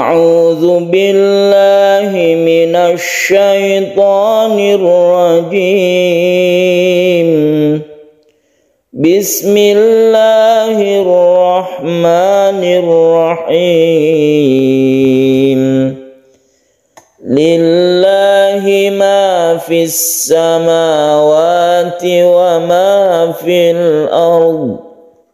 A'udzu billahi minasy syaithanir rajim. Bismillahirrahmanirrahim. Lillahi ma fis samawati wa ma fil ardh.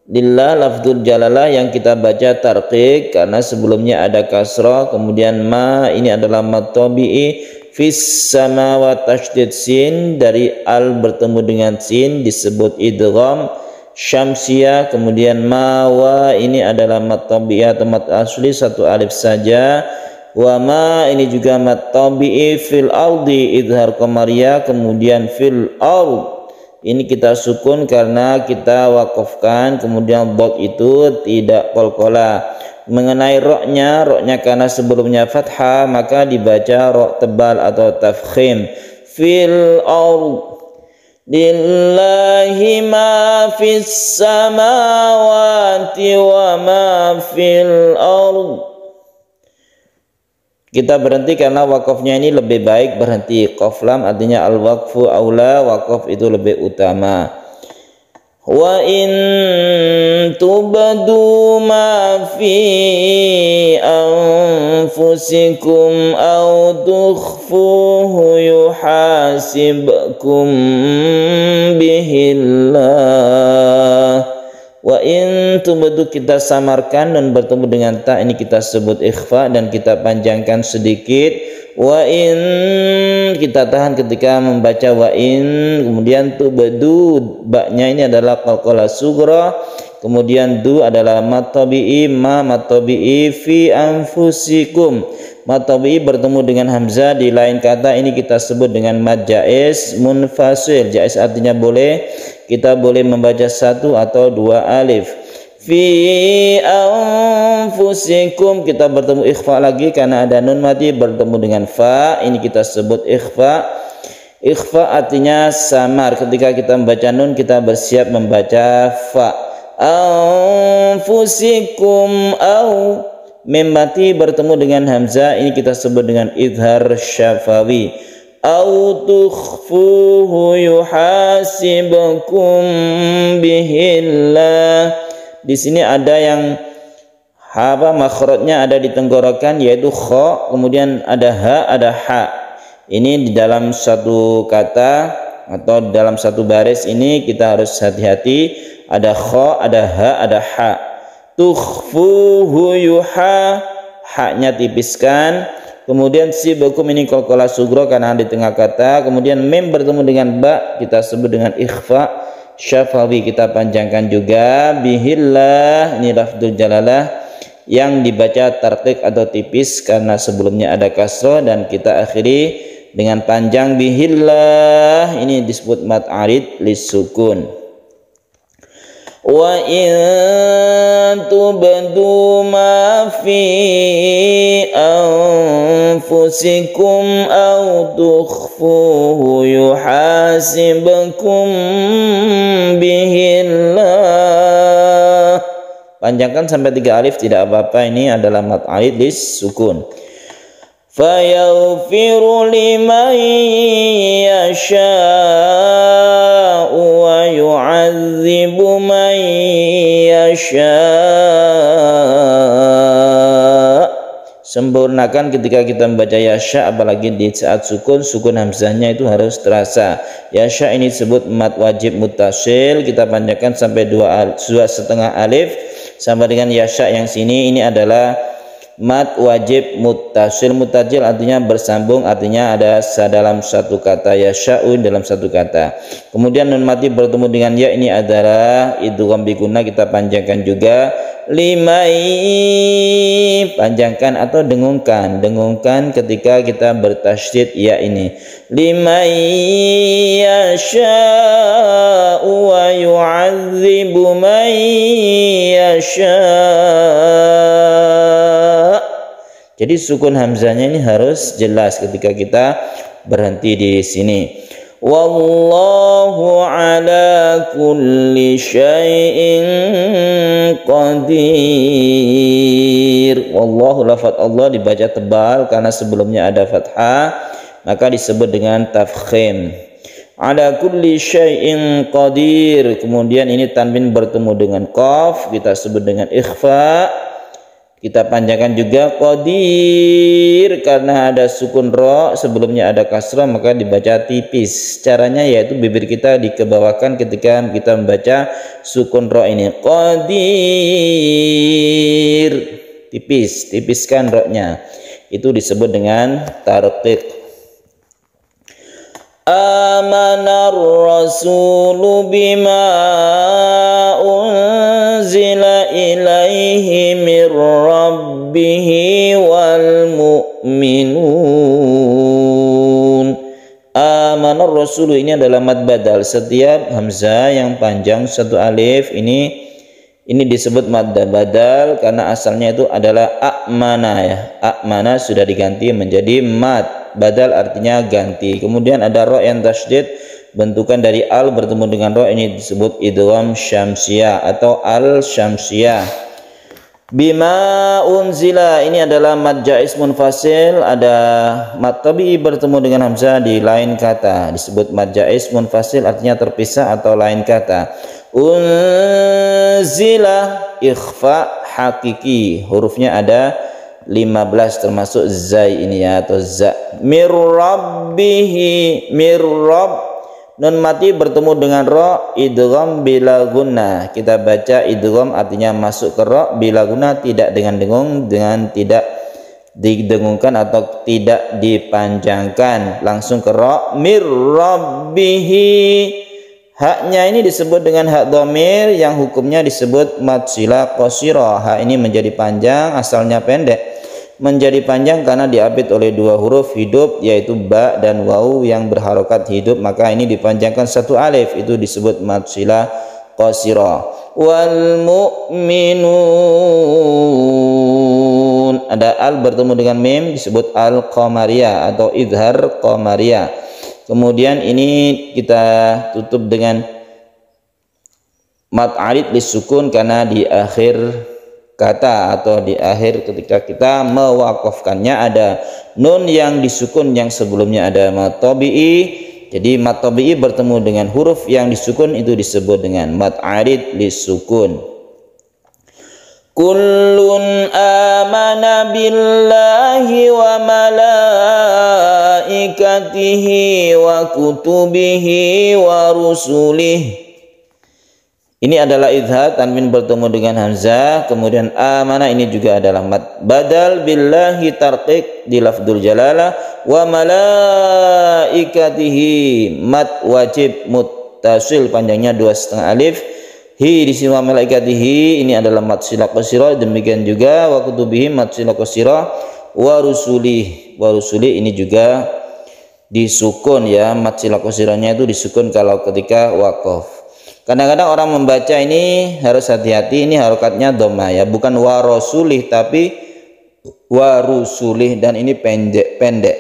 Lillah lafdzul jalalah yang kita baca tarqiq karena sebelumnya ada kasrah, kemudian ma ini adalah mad tabi'i, fis samawati tasydid sin, dari al bertemu dengan sin disebut idgham syamsiyah, kemudian ma wa ini adalah mad tabi'i atau mad asli satu alif saja, wa ma ini juga mad tabi'i, fil ardi idhar qamariyah, kemudian fil ard ini kita sukun karena kita wakafkan, kemudian dot itu tidak qalqalah. Mengenai roknya karena sebelumnya fathah maka dibaca rok tebal atau tafkhim. Fil ard. Lillahi ma fis samawati wa ma fil ard. Kita berhenti karena wakafnya ini lebih baik berhenti. Qaf lam artinya al-waqfu aula, wakaf itu lebih utama. Wa in tubdu ma fi anfusikum aw tukhfuhu yuhasibkum bihillah. Wa in tubdu kita samarkan dan bertemu dengan ta ini kita sebut ikhfa dan kita panjangkan sedikit. Wa in kita tahan ketika membaca wa in, kemudian tubdu ba-nya ini adalah qalqalah sughra, kemudian du adalah mad tabi'i, ma mad tabi'i, fi anfusikum mad tabi'i bertemu dengan hamzah di lain kata ini kita sebut dengan mad jaiz munfasil. Jaiz artinya boleh, kita boleh membaca satu atau dua alif. Fi anfusikum kita bertemu ikhfa lagi karena ada nun mati bertemu dengan fa, ini kita sebut ikhfa. Ikhfa artinya samar, ketika kita membaca nun kita bersiap membaca fa. Anfusikum au mim mati bertemu dengan hamzah, ini kita sebut dengan idhar syafawi. Au tukhfuhu yuhasibkum bihillah. Di sini ada yang makhrajnya ada di tenggorokan yaitu kha, kemudian ada ha, ada ha. Ini di dalam satu kata atau dalam satu baris ini kita harus hati-hati, ada kha, ada ha, ada ha. Tukhfuhu yuha, ha-nya tipiskan. Kemudian sibkum ini qalqalah sughra karena di tengah kata, kemudian mim bertemu dengan ba kita sebut dengan ikhfa syafawi, kita panjangkan juga. Bihillah ini lafdzul jalalah yang dibaca tarqiq atau tipis karena sebelumnya ada kasrah dan kita akhiri dengan panjang. Bihillah ini disebut mad arid lisukun. Wa in tubdu ma fi anfusikum aw tukhfuhu yuhasibkum bihillah. Panjangkan sampai 3 alif tidak apa-apa, ini adalah mad arid lisukun. Fayaghfiru liman yasha'u wa yu'adzibu man yasha'. Sempurnakan ketika kita membaca yasha, apalagi di saat sukun hamzahnya itu harus terasa. Yasha ini disebut mad wajib muttasil, kita panjangkan sampai 2,5 alif sampai dengan yasha yang sini. Ini adalah mad wajib muttasil. Muttasil artinya bersambung, artinya ada dalam satu kata, yasha'un dalam satu kata. Kemudian nun mati bertemu dengan ya, ini adalah idgham bi gunnah, kita panjangkan juga. Limai panjangkan atau dengungkan ketika kita bertasydid ya ini. Limai yasha'u wa yu'adzibu man yasha'. Jadi sukun hamzahnya ini harus jelas ketika kita berhenti di sini. wallahu ala kulli syai'in qadir. Wallahu, lafaz Allah dibaca tebal karena sebelumnya ada fathah, maka disebut dengan tafkhim. Ala kulli syai'in qadir, kemudian ini tanwin bertemu dengan qaf, kita sebut dengan ikhfa. Kita panjangkan juga qadir karena ada sukun ro, sebelumnya ada kasrah, maka dibaca tipis. Caranya yaitu bibir kita dikebawakan ketika kita membaca sukun ro ini, qadir, tipis, tipiskan ro-nya, itu disebut dengan tarqiq. Amanar rasulu bima unzila ilaihi mir rabbihi wal mu'minun. Amanar rasulu ini adalah mad badal. Setiap hamzah yang panjang satu alif ini disebut mad badal karena asalnya itu adalah amana ya. Amana sudah diganti menjadi mad badal, artinya ganti. Kemudian ada ro yang tasydid, bentukan dari al bertemu dengan ro, ini disebut idgham syamsiyah atau al syamsiyah. Bima unzila ini adalah mad jaiz munfasil, ada mad tabi'i bertemu dengan hamzah di lain kata, disebut mad jaiz munfasil, artinya terpisah atau lain kata. Unzila ikhfa hakiki, hurufnya ada 15 termasuk zai ini ya, atau za. Mir rabbihi, mir rabb, nun mati bertemu dengan ro, idgham bila gunnah. Kita baca idgham artinya masuk ke ro, bila gunnah tidak dengan dengung, dengan tidak didengungkan atau tidak dipanjangkan, langsung ke ro. Mir rabbihi, haknya ini disebut dengan hak dhamir yang hukumnya disebut mad silah qasira. Hak ini menjadi panjang, asalnya pendek, menjadi panjang karena diapit oleh dua huruf hidup yaitu ba dan waw yang berharokat hidup, maka ini dipanjangkan satu alif, itu disebut mad silah qasira. Wal mu'minun, ada al bertemu dengan mim, disebut al qamariyah atau idhar qamariyah. Kemudian ini kita tutup dengan mad arid lisukun karena di akhir kata atau di akhir ketika kita mewakafkannya ada nun yang disukun yang sebelumnya ada mad tabi'i. Jadi mad tabi'i bertemu dengan huruf yang disukun itu disebut dengan mad arid lisukun. Kullun amana billahi wa malaikatihi wa kutubihi wa rusulihi. Ini adalah idhar, tanwin bertemu dengan hamzah. Kemudian amana ini juga adalah mad badal, billahi tarqiq di lafdzul jalalah, wa malaikatihi mad wajib muttasil panjangnya 2,5 alif. Hi di sini wa malaikatihi ini adalah mad silah qasira, demikian juga wa kutubihi mad silah qasira, wa rusulih, wa rusulih ini juga disukun ya, mad silah qasiranya itu disukun kalau ketika waqaf. Kadang-kadang orang membaca ini harus hati-hati, ini harokatnya dhamma ya, bukan warosulih tapi warusulih, dan ini pendek.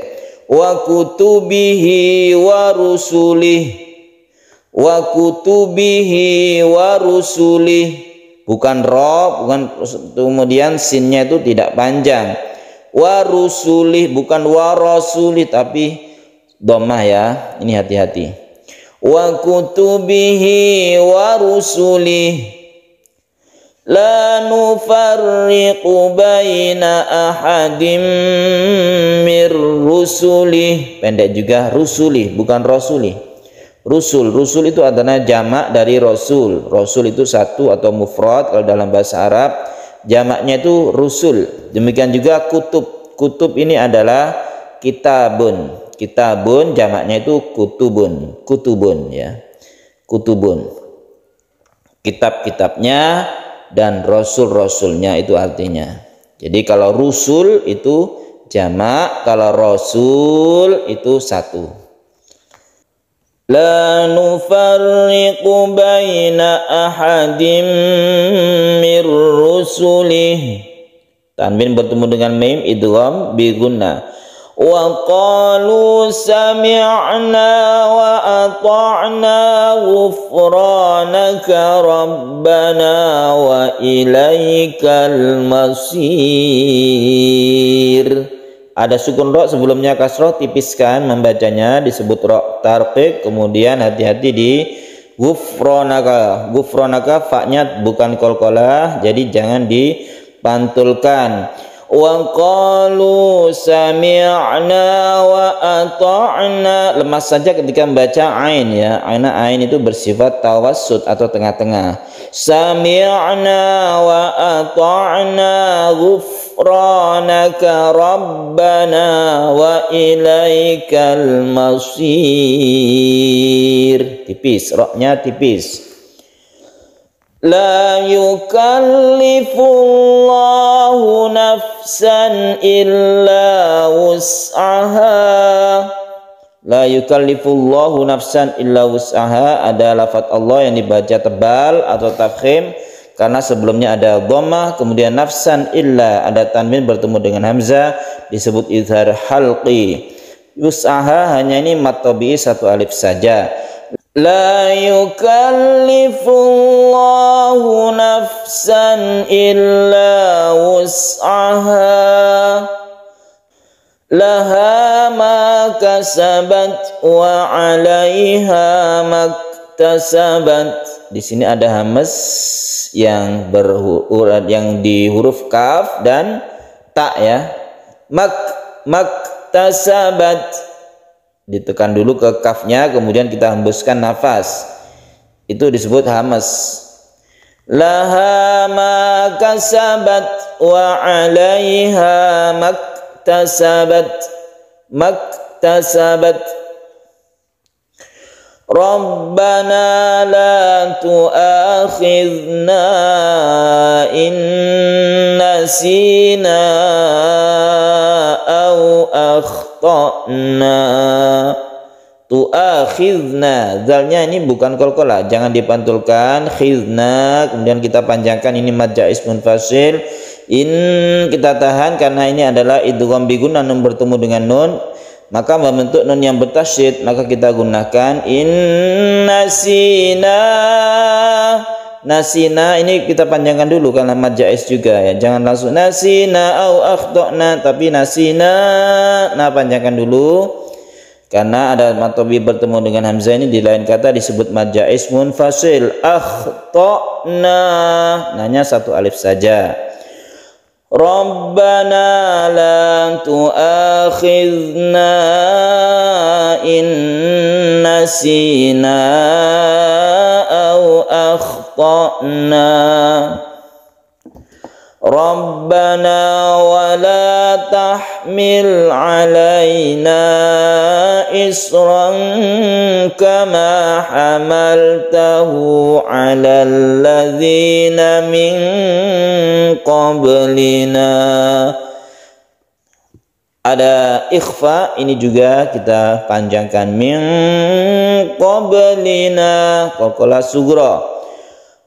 Wa kutubihi warusulih, wa kutubihi warusulih, bukan ro, bukan, kemudian sinnya itu tidak panjang. Warusulih bukan warosulih tapi dhamma ya, ini hati-hati. Wa kutubihi wa rusulih la nufarriqu baina ahadim mir rusulih, pendek juga rusulih bukan rasulih. Rusul itu adalah jamak dari rasul. Rasul itu satu atau mufrad kalau dalam bahasa Arab, jamaknya itu rusul. Demikian juga kutub. Kutub ini adalah kitabun. Kitabun jamaknya itu kutubun, kutubun ya, kutubun, kitab-kitabnya dan rasul-rasulnya itu artinya. Jadi kalau rusul itu jamak, kalau rasul itu satu. La nufarriqu baina ahadim mir rusulih, tanwin bertemu dengan mim idgham bi gunnah. wa qalu sami'na wa ata'na ghufranaka rabbana wa ilaikal masir. Ada sukun ro sebelumnya kasroh, tipiskan membacanya, disebut ro tarqiq. Kemudian hati-hati di ghufranaka. Ghufranaka fa-nya bukan qalqalah, jadi jangan dipantulkan. Wa qalu sami'na wa ata'na, lemas saja ketika membaca ain ya. Ain itu bersifat tawassut atau tengah-tengah. Sami'na wa ata'na ghufranaka rabbana wa ilaikal masir. Tipis, roknya tipis. La yukallifullahu nafsan illa wus'aha. La yukallifullahu nafsan illa wus'aha. Ada lafaz Allah yang dibaca tebal atau tafkhim karena sebelumnya ada dhammah, kemudian nafsan illa ada tanwin bertemu dengan hamzah, disebut izhar halqi. Wus'aha hanya ini mat tabi'i satu alif saja. La yukallifullahu nafsan illa wus'aha laha ma kasabat wa 'alaiha maktasabat. Di sini ada hamas yang yang di huruf kaf dan ta ya. Maktasabat, ditekan dulu ke kafnya, kemudian kita hembuskan nafas, itu disebut hamas. Laha ma kasabat wa 'alaiha maktasabat. Rabbana la tu'akhidna in nasina aw akhtana. Tu'akhidna, zalnya ini bukan qalqalah, jangan dipantulkan. Khidna, kemudian kita panjangkan, ini mad jaiz munfasil. In kita tahan karena ini adalah idgham bi gunnah, nun bertemu dengan nun, maka membentuk nun yang bertasydid, maka kita gunakan innasina. Nasina ini kita panjangkan dulu karena mad jaiz juga ya, jangan langsung nasina au akhtana, tapi nasina, nah panjangkan dulu karena ada mad tabi bertemu dengan hamzah, ini di lain kata disebut mad jaiz munfasil. Akhtana, nanya satu alif saja. Rabbana la tu'akhidna in nasina aw akhtana. Rabbana wa la tahmil alaina isran kama hamaltahu ala alladhina min qablina. Ada ikhfa, ini juga kita panjangkan, min qablina, qalqalah sughra.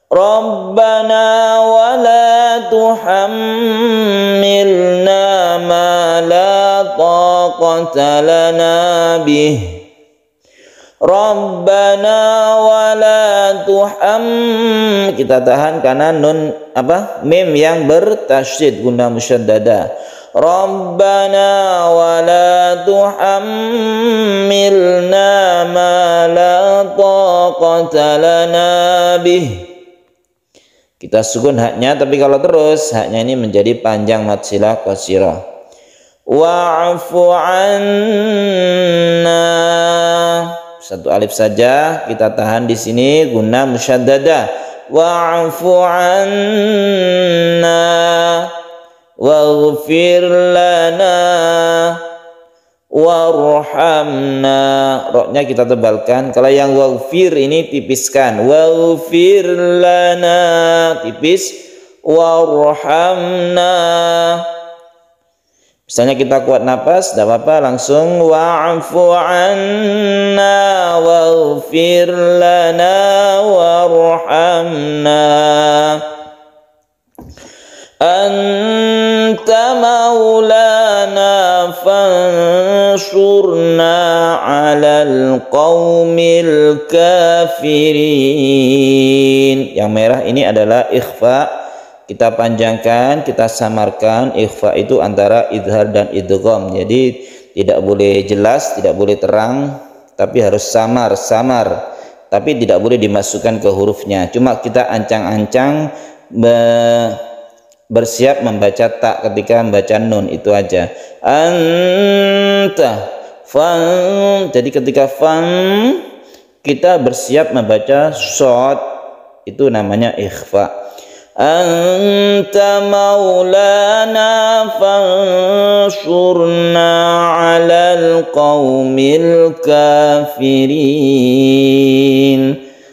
Rabbana wa la tuhammilna ma la taqata lana bih. Rabbana wa la kita tahan karena nun mim yang bertasydid guna musyaddada. Rabbana wa la tuhammilna ma la taqata lana bih. Kita sukun haknya, tapi kalau terus haknya ini menjadi panjang mad silah qasirah. Wa'fu anna, satu alif saja kita tahan di sini guna musyaddada. Wa'fu anna waghfir lana warhamna. Roknya kita tebalkan. Kalau yang waghfir ini tipiskan. Waghfir lana tipis. Warhamna. Misalnya kita kuat napas, tidak apa-apa, langsung wa'fu anna waghfir lana warhamna. Anta maulana fan fansurna 'alal qaumil kafirin. Yang merah ini adalah ikhfa, kita panjangkan, kita samarkan. Ikhfa itu antara idhar dan idgham, jadi tidak boleh jelas, tidak boleh terang, tapi harus samar, tapi tidak boleh dimasukkan ke hurufnya, cuma kita ancang-ancang bersiap membaca tak ketika membaca nun, itu aja. Anta fan, jadi ketika fan kita bersiap membaca shad, itu namanya ikhfa. Anta maulana fansurna 'alal qaumil kafirin.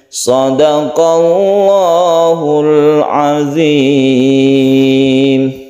Sadaqallahul azim.